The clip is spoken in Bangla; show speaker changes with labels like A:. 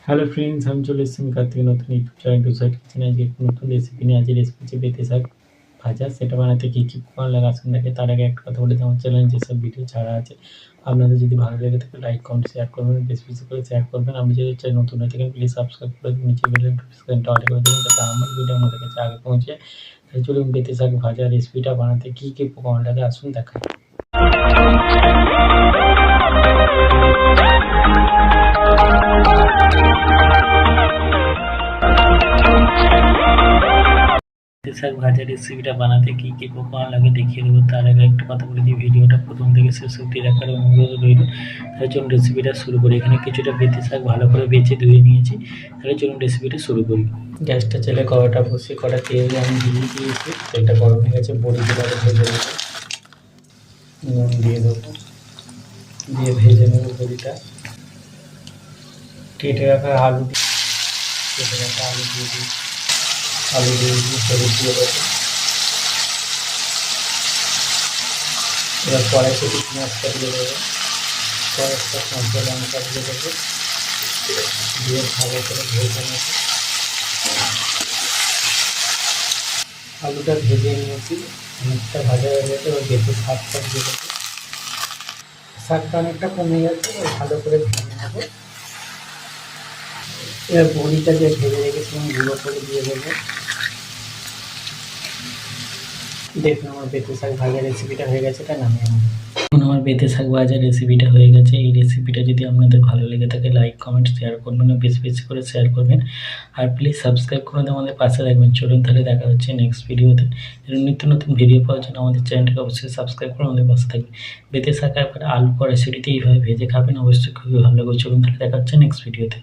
A: হ্যালো ফ্রেন্ডস, আমি চলে এসেছি আমি কার্তিক নতুন ইউটিউব চ্যানেল টু সাইড কিচেনে। আজকে একটু নতুন রেসিপি নিয়ে আজকে রেসিপি হচ্ছে বেতে শাক ভাজা। সেটা বানাতে কী কী উপকরণ লাগে আসুন দেখে। তার আগে একটা কথা বলে দিই, আমার চ্যানেলে যেসব ভিডিও ছাড়া আছে আপনাদের যদি ভালো লেগে থাকে লাইক কমেন্ট শেয়ার করবেন, বেশি বেশি করে শেয়ার করবেন। আপনি যদি চাই নতুন হয়ে থাকেন প্লিজ সাবস্ক্রাইব করে দিন, নিচে বেল নোটিফিকেশনটা অল করে দেবেন যাতে আমার ভিডিও আমাদের কাছে আগে পৌঁছে। তাই চলুন বেতে শাক ভাজা রেসিপিটা বানাতে কী কী উপকরণ লাগে আসুন দেখাই। শাক ভাজা রেসিপিটা বানাতে কী কী উপকরণ লাগে দেখিয়ে দেবো। তার আগে একটা কথা বলে দিই, ভিডিওটা প্রথম থেকে শেষ অবধি দেখার অনুরোধ রইল। তাহলে চলুন রেসিপিটা শুরু করি। এখানে কিছুটা বেতে শাক ভালো করে বেছে ধুয়ে নিয়েছি। তাহলে চলুন রেসিপিটা শুরু করি। গ্যাসটা জ্বেলে কড়াটা বসিয়ে কড়া তেল আমি দিয়ে দিয়েছি। তেলটা গরম হয়ে গেছে, বড়িগুলো ভেজে নেব। নুন দিয়ে দেবো, দিয়ে ভেজে নেব বড়িটা। কেটে রাখা আলু দিয়ে দিই, আলু দিয়ে হলুদ দিয়ে দেবো। এবার কড়াইতে কিছু মশলা দিয়ে দেবো, কয়েকটা কাঁচা লঙ্কা দিয়ে দেবো, দিয়ে ভালো করে ভেজে নেব। আলুটা ভেজে নিয়েছি, অনেকটা ভাজা হয়ে গেছে। এবার বেশি শাকটা দিয়ে দেবো। শাকটা অনেকটা কমে গেছে, ভালো করে ভেজে নেব। এবার বড়িটা যে ভেজে রেখেছিলাম গুঁড়ো করে দিয়ে দেবো। দেখুন আমার বেতে শাক ভাজা রেসিপিটা হয়ে গেছে, এটা নামিয়ে নেব। এখন আমার বেতে শাক ভাজা রেসিপিটা হয়ে গেছে। এই রেসিপিটা যদি আপনাদের ভালো লেগে থাকে লাইক কমেন্ট শেয়ার করবেন, বেশি বেশি করে শেয়ার করবেন। আর প্লিজ সাবস্ক্রাইব করে আমাদের পাশে রাখবেন। চলুন তাহলে দেখা হচ্ছে নেক্সট ভিডিওতে। নিত্য নতুন ভিডিও পাওয়ার জন্য আমাদের চ্যানেলটাকে অবশ্যই সাবস্ক্রাইব করে আমাদের পাশে থাকবেন। বেতে শাক আর আলু কড়াইশুঁটিতে এইভাবে ভেজে খাবেন, অবশ্যই খুবই ভালো লাগবে। চলুন তাহলে দেখা হচ্ছে নেক্সট ভিডিওতে।